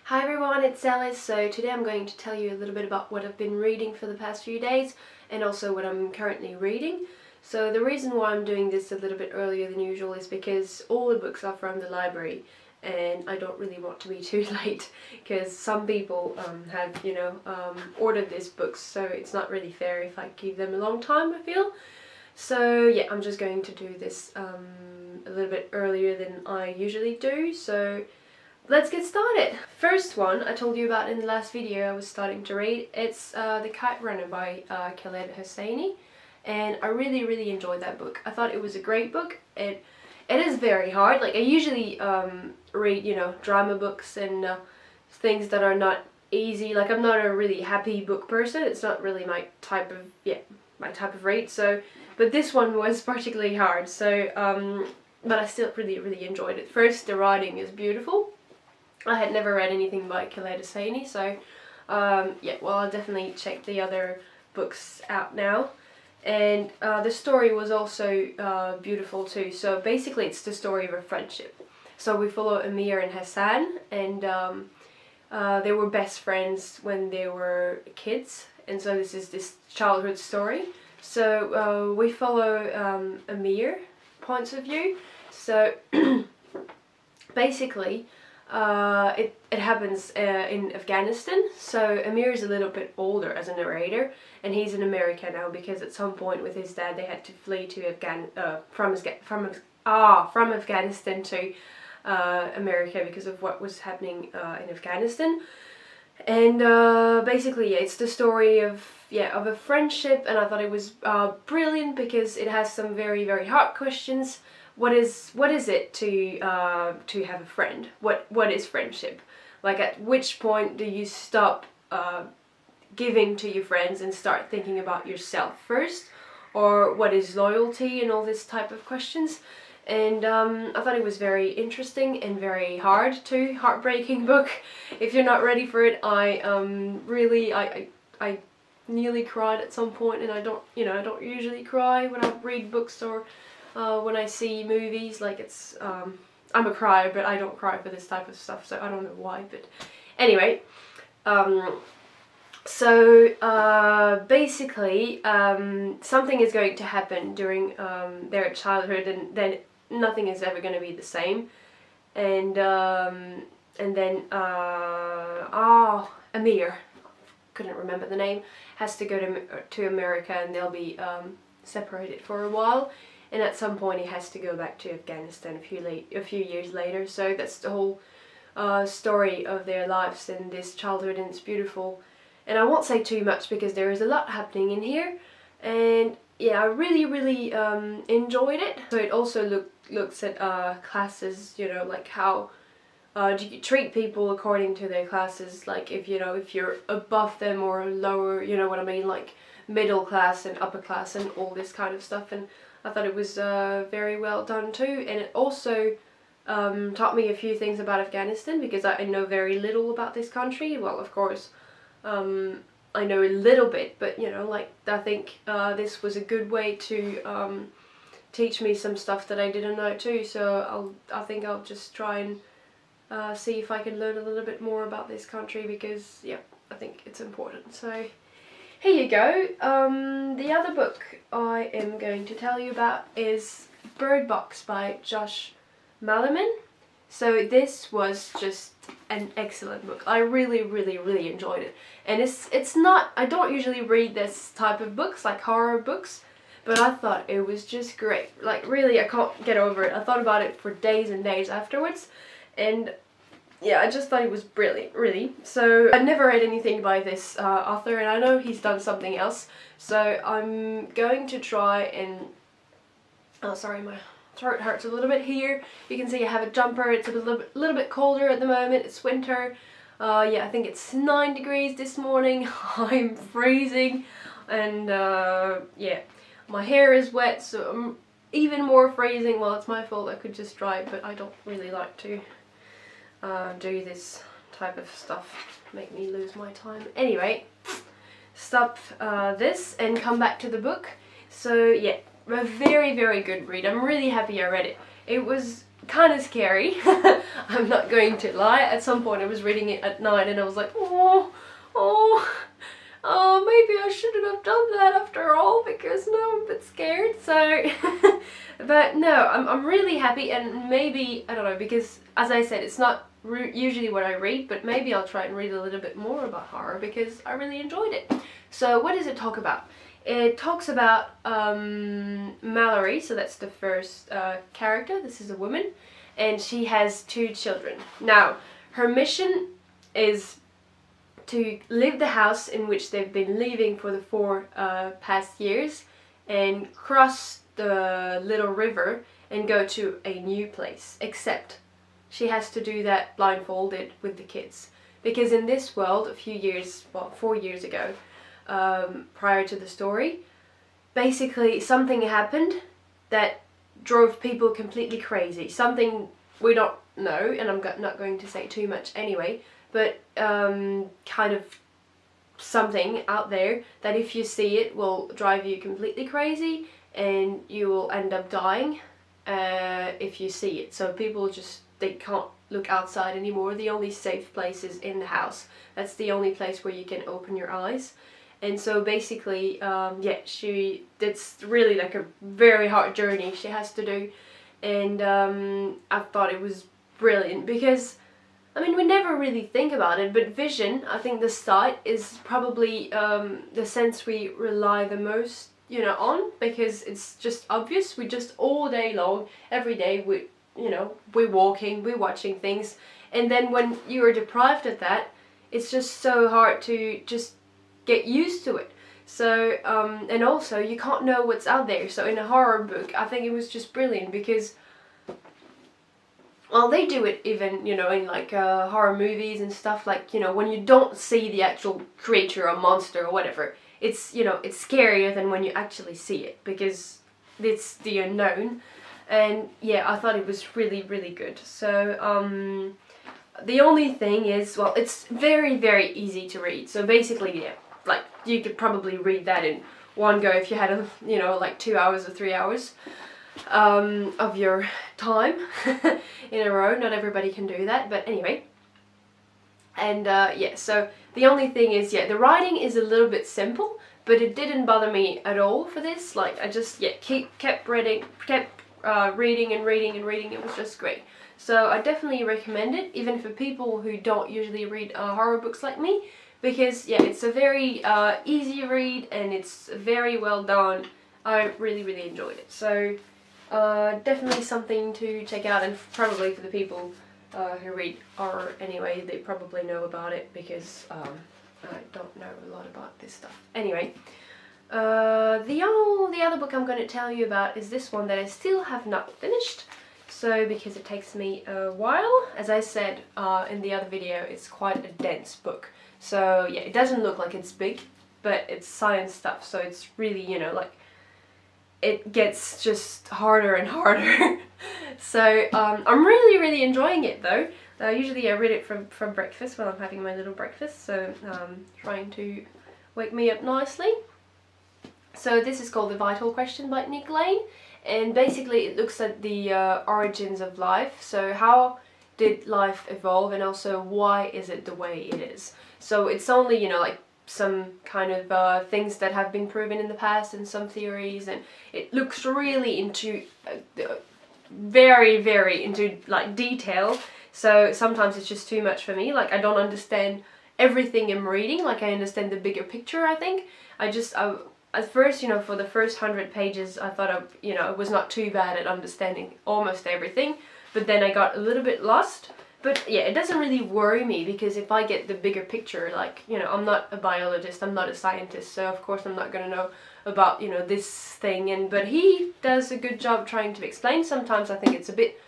Hi everyone, it's Alice. So today I'm going to tell you a little bit about what I've been reading for the past few days and also what I'm currently reading. So the reason why I'm doing this a little bit earlier than usual is because all the books are from the library and I don't really want to be too late because some people have, ordered these books, so it's not really fair if I give them a long time, I feel. So yeah, I'm just going to do this a little bit earlier than I usually do. So let's get started! First one I told you about in the last video I was starting to read. It's the Kite Runner by Khaled Hosseini, and I really enjoyed that book. I thought it was a great book. It is very hard. Like I usually read, drama books and things that are not easy. Like I'm not a really happy book person. It's not really my type of read. So, but this one was particularly hard. So, but I still really enjoyed it. First, the writing is beautiful. I had never read anything by Khaled Hosseini, so yeah, well, I'll definitely check the other books out now. And the story was also beautiful too. So basically it's the story of a friendship. So we follow Amir and Hassan, and they were best friends when they were kids, and so this childhood story. So we follow Amir points of view. So basically it happens in Afghanistan. So Amir is a little bit older as a narrator, and he's in America now because at some point with his dad they had to flee to from Afghanistan to America because of what was happening in Afghanistan. And basically, yeah, it's the story of a friendship, and I thought it was brilliant because it has some very hard questions. What is it to have a friend? What is friendship? Like, at which point do you stop giving to your friends and start thinking about yourself first? Or what is loyalty and all this type of questions? And I thought it was very interesting and very hard too. Heartbreaking book. If you're not ready for it, I nearly cried at some point, and I don't usually cry when I read books or when I see movies. Like it's I'm a crier, but I don't cry for this type of stuff, so I don't know why. But anyway, so basically something is going to happen during their childhood, and then nothing is ever going to be the same. And then Amir, couldn't remember the name, has to go to America, and they'll be separated for a while. And at some point he has to go back to Afghanistan a few years later. So that's the whole story of their lives and this childhood, and it's beautiful. And I won't say too much because there is a lot happening in here. And yeah, I really enjoyed it. So it also looks at classes, like how do you treat people according to their classes, like if you're above them or lower, you know what I mean, like middle class and upper class and all this kind of stuff. And I thought it was very well done too, and it also taught me a few things about Afghanistan because I know very little about this country. Well, of course, I know a little bit, but like I think this was a good way to teach me some stuff that I didn't know too. So I think I'll just try and see if I can learn a little bit more about this country because yeah, I think it's important. So here you go. The other book I am going to tell you about is Bird Box by Josh Malerman. So this was just an excellent book. I really enjoyed it. And it's not, I don't usually read this type of books, like horror books, but I thought it was just great. Like really, I can't get over it. I thought about it for days and days afterwards, and yeah, I just thought it was brilliant, really. So I'd never read anything by this author, and I know he's done something else. So I'm going to try and... Oh, sorry, my throat hurts a little bit here. You can see I have a jumper. It's a little bit colder at the moment. It's winter. Yeah, I think it's 9 degrees this morning. I'm freezing, and yeah, my hair is wet, so I'm even more freezing. Well, it's my fault. I could just dry it, but I don't really like to do this type of stuff, make me lose my time. Anyway, stop this and come back to the book. So yeah, a very good read. I'm really happy I read it. It was kind of scary. I'm not going to lie. At some point I was reading it at night and I was like, oh, maybe I shouldn't have done that after all, because now I'm a bit scared. So, but no, I'm really happy, and maybe, I don't know, because as I said, it's not usually what I read, but maybe I'll try and read a little bit more about horror because I really enjoyed it. So what does it talk about? It talks about Mallory, so that's the first character. This is a woman, and she has 2 children. Now, her mission is to leave the house in which they've been living for the 4 past years and cross the little river and go to a new place, except she has to do that blindfolded with the kids, because in this world a few years, well, 4 years ago, prior to the story, basically something happened that drove people completely crazy. Something we don't know, and I'm not going to say too much anyway, but kind of something out there that if you see it will drive you completely crazy and you will end up dying if you see it. So people just, they can't look outside anymore. The only safe place is in the house. That's the only place where you can open your eyes. And so basically, yeah, it's really like a very hard journey she has to do. And I thought it was brilliant because, I mean, we never really think about it, but vision, I think the sight is probably the sense we rely the most, you know, on, because it's just obvious. We just all day long, every day, we're walking, we're watching things, and then when you are deprived of that, it's just so hard to just get used to it. So, and also you can't know what's out there. So in a horror book, I think it was just brilliant because, well, they do it even, you know, in like horror movies and stuff, like, you know, when you don't see the actual creature or monster or whatever, it's, you know, it's scarier than when you actually see it because it's the unknown. And yeah, I thought it was really, really good. So, the only thing is, well, it's very, very easy to read. So basically, yeah, like, you could probably read that in one go if you had, you know, like 2 hours or 3 hours of your time in a row. Not everybody can do that, but anyway. And yeah, so the only thing is, yeah, the writing is a little bit simple, but it didn't bother me at all for this. Like, I just, yeah, kept reading and reading. It was just great. So I definitely recommend it, even for people who don't usually read horror books like me, because yeah, it's a very easy read and it's very well done. I really, really enjoyed it. So definitely something to check out, and probably for the people who read horror anyway, they probably know about it because I don't know a lot about this stuff. Anyway, the other book I'm going to tell you about is this one that I still have not finished. So, because it takes me a while, as I said in the other video, it's quite a dense book. So yeah, it doesn't look like it's big, but it's science stuff, so it's really, you know, like, it gets just harder and harder. So I'm really, really enjoying it though. Usually I read it from breakfast when I'm having my little breakfast, so trying to wake me up nicely. So this is called The Vital Question by Nick Lane. And basically it looks at the origins of life. So how did life evolve, and also why is it the way it is? So it's only, you know, like some kind of things that have been proven in the past and some theories, and it looks really into very, very into like detail. So sometimes it's just too much for me. Like, I don't understand everything I'm reading. Like, I understand the bigger picture, I think. At first, you know, for the first 100 pages, I thought, you know, it was not too bad at understanding almost everything. But then I got a little bit lost. But yeah, it doesn't really worry me, because if I get the bigger picture, like, you know, I'm not a biologist, I'm not a scientist, so of course I'm not going to know about, you know, this thing. But he does a good job trying to explain. Sometimes I think it's a bit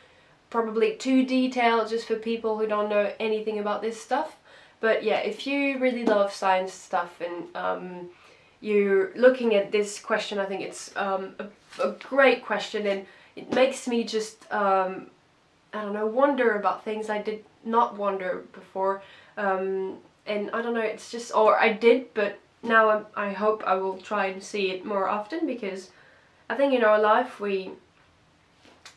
probably too detailed just for people who don't know anything about this stuff. But yeah, if you really love science stuff and you're looking at this question, I think it's a great question, and it makes me just, I don't know, wonder about things I did not wonder before, and I don't know, it's just, or I did, but now I hope I will try and see it more often, because I think in our life we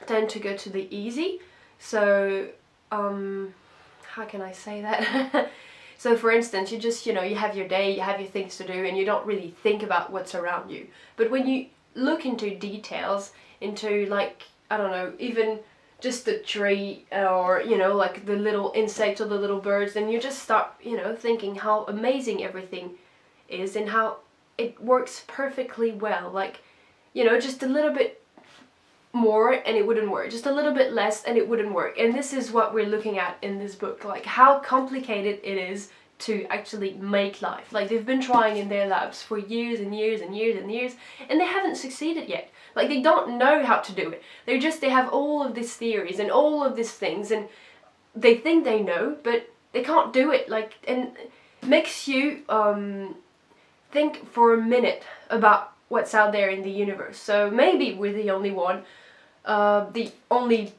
tend to go to the easy, So, how can I say that? So for instance, you just, you have your day, you have your things to do, and you don't really think about what's around you. But when you look into details, into like, I don't know, even just the tree, or, like the little insects or the little birds, then you just start, thinking how amazing everything is and how it works perfectly well. Like, just a little bit more and it wouldn't work, just a little bit less and it wouldn't work. And this is what we're looking at in this book, like how complicated it is to actually make life. Like, they've been trying in their labs for years and years and years and years, and they haven't succeeded yet. Like, they don't know how to do it. They have all of these theories and all of these things, and they think they know, but they can't do it. Like, and it makes you think for a minute about what's out there in the universe. So maybe we're the only one, the only,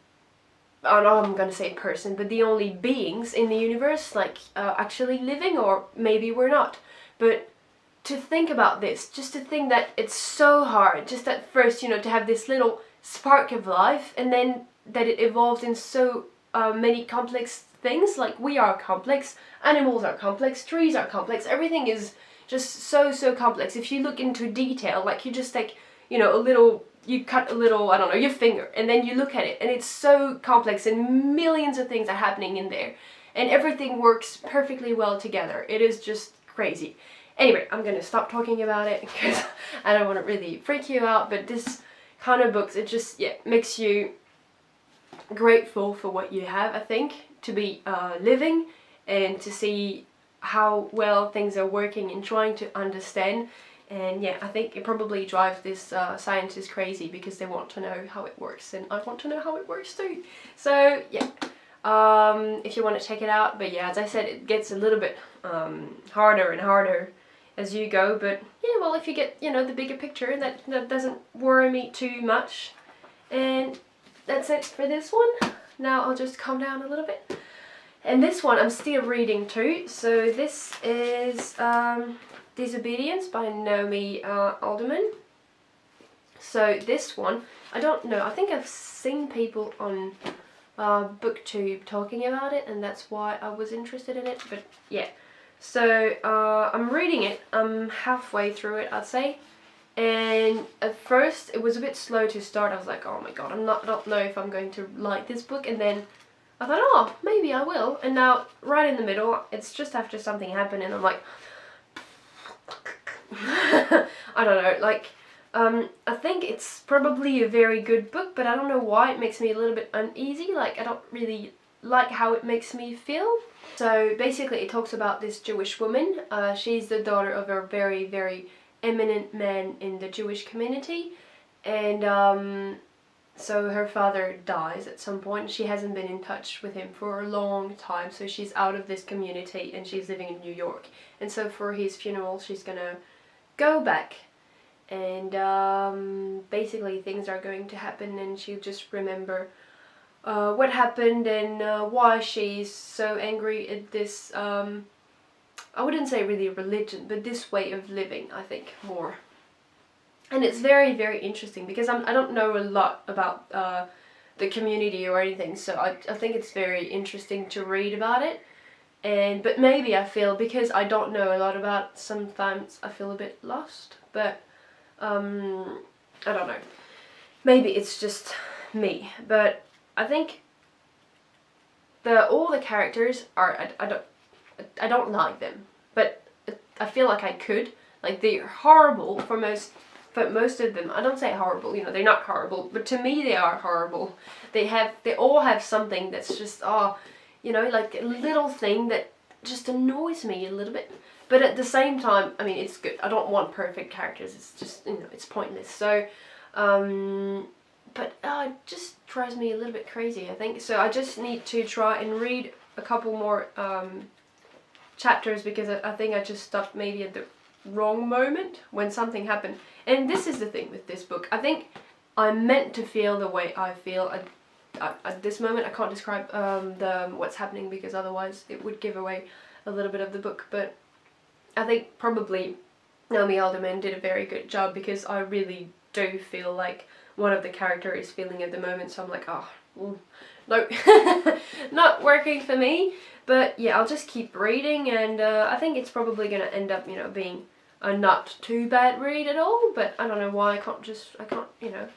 I don't know, I'm gonna say person, but the only beings in the universe, like, actually living, or maybe we're not. But to think about this, just to think that it's so hard, just at first, to have this little spark of life, and then that it evolved in so many complex things. Like, we are complex, animals are complex, trees are complex, everything is just so complex. If you look into detail, like, you just take, you cut a little, I don't know, your finger, and then you look at it, and it's so complex, and millions of things are happening in there, and everything works perfectly well together. It is just crazy. Anyway, I'm gonna stop talking about it because I don't want to really freak you out, but this kind of books, it just, makes you grateful for what you have, I think, to be living, and to see how well things are working and trying to understand. And I think it probably drives this scientists crazy, because they want to know how it works, and I want to know how it works too. So if you want to check it out. But as I said, it gets a little bit harder and harder as you go, but well, if you get the bigger picture, that doesn't worry me too much. And that's it for this one. Now I'll just calm down a little bit. And this one I'm still reading too. So this is Disobedience by Naomi Alderman. So this one, I don't know, I think I've seen people on BookTube talking about it, and that's why I was interested in it. But so I'm reading it, I'm halfway through it, I'd say. And at first it was a bit slow to start. I was like, oh my god, I don't know if I'm going to like this book. And then I thought, oh, maybe I will. And now, right in the middle, it's just after something happened, and I'm like, I don't know, like, I think it's probably a very good book, but I don't know why it makes me a little bit uneasy. Like, I don't really like how it makes me feel. So basically it talks about this Jewish woman. She's the daughter of a very, very eminent man in the Jewish community, and so her father dies at some point. She hasn't been in touch with him for a long time, so she's out of this community and she's living in New York. And so for his funeral she's gonna go back, and basically things are going to happen, and she'll just remember what happened, and why she's so angry at this, I wouldn't say really religion, but this way of living, I think, more. And it's very, very interesting, because I don't know a lot about the community or anything, so I think it's very interesting to read about it. But maybe I feel, because I don't know a lot about it, sometimes I feel a bit lost, but I don't know. Maybe it's just me, but I think all the characters are, I don't like them, but I feel like I could. Like, they're horrible for most of them. I don't say horrible, they're not horrible, but to me they are horrible. They all have something that's just, like a little thing that just annoys me a little bit. But at the same time, I mean, it's good. I don't want perfect characters. It's just, it's pointless. So, but it just drives me a little bit crazy, I think. So I just need to try and read a couple more chapters, because I think I just stopped maybe at the wrong moment when something happened. And this is the thing with this book. I think I'm meant to feel the way I feel at this moment. I can't describe what's happening, because otherwise it would give away a little bit of the book. But I think probably Naomi Alderman did a very good job, because I really do feel like one of the characters is feeling at the moment. So I'm like, no, not working for me. But yeah, I'll just keep reading, and I think it's probably gonna end up, you know, being a not too bad read at all. But I don't know why I can't, you know,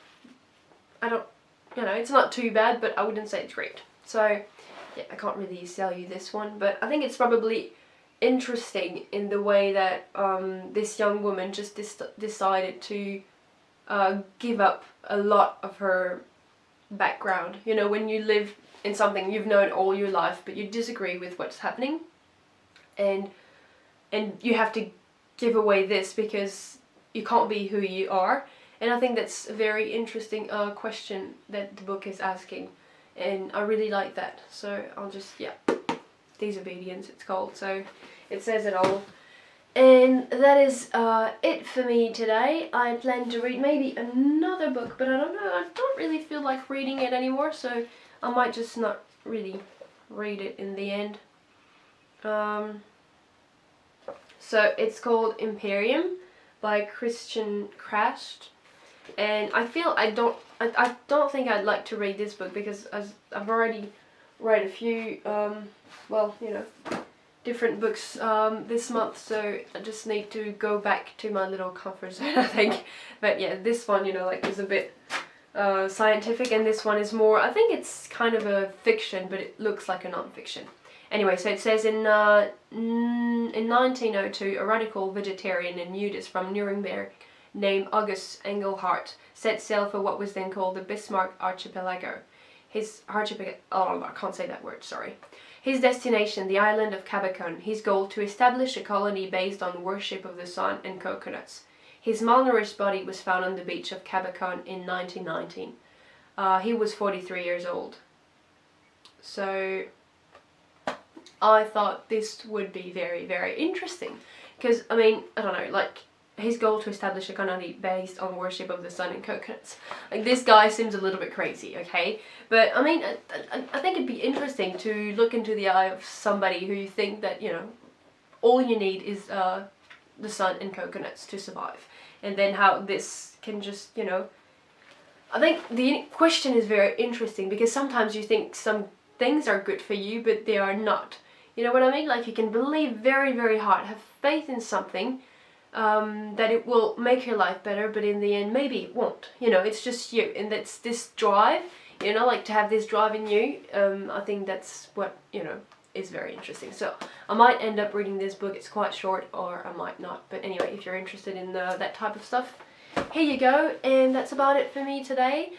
it's not too bad, but I wouldn't say it's great. So yeah, I can't really sell you this one, but I think it's probably interesting in the way that this young woman just decided to give up a lot of her background. You know, when you live in something you've known all your life, but you disagree with what's happening, and you have to give away this because you can't be who you are. And I think that's a very interesting question that the book is asking, and I really like that. So I'll just, yeah, Disobedience it's called, so it says it all. And that is it for me today. I plan to read maybe another book, but I don't know, I don't really feel like reading it anymore, so I might just not really read it in the end. So it's called Imperium by Christian Crast, and I feel I don't think I'd like to read this book because I've already read a few well, you know, different books this month, so I just need to go back to my little comfort zone, I think. But yeah, this one, you know, like, is a bit scientific, and this one is more, I think it's kind of a fiction, but it looks like a non-fiction. Anyway, so it says in 1902, a radical vegetarian and nudist from Nuremberg named August Engelhardt set sail for what was then called the Bismarck Archipelago. His I can't say that word, sorry. His destination, the island of Cabacon. His goal, to establish a colony based on worship of the sun and coconuts. His malnourished body was found on the beach of Cabacon in 1919. He was 43 years old. So I thought this would be very, very interesting. Because, I mean, I don't know, like, his goal, to establish a colony based on worship of the sun and coconuts. Like, this guy seems a little bit crazy, okay? But, I mean, I think it'd be interesting to look into the eye of somebody who you think that, you know, all you need is the sun and coconuts to survive. And then how this can just, you know... I think the question is very interesting, because sometimes you think some things are good for you, but they are not. You know what I mean? Like, you can believe very, very hard, have faith in something, that it will make your life better, but in the end maybe it won't. You know, it's just you, and that's this drive, you know, like, to have this drive in you. I think that's what, you know, is very interesting. So I might end up reading this book. It's quite short, or I might not, but anyway, if you're interested in that type of stuff, here you go. And that's about it for me today.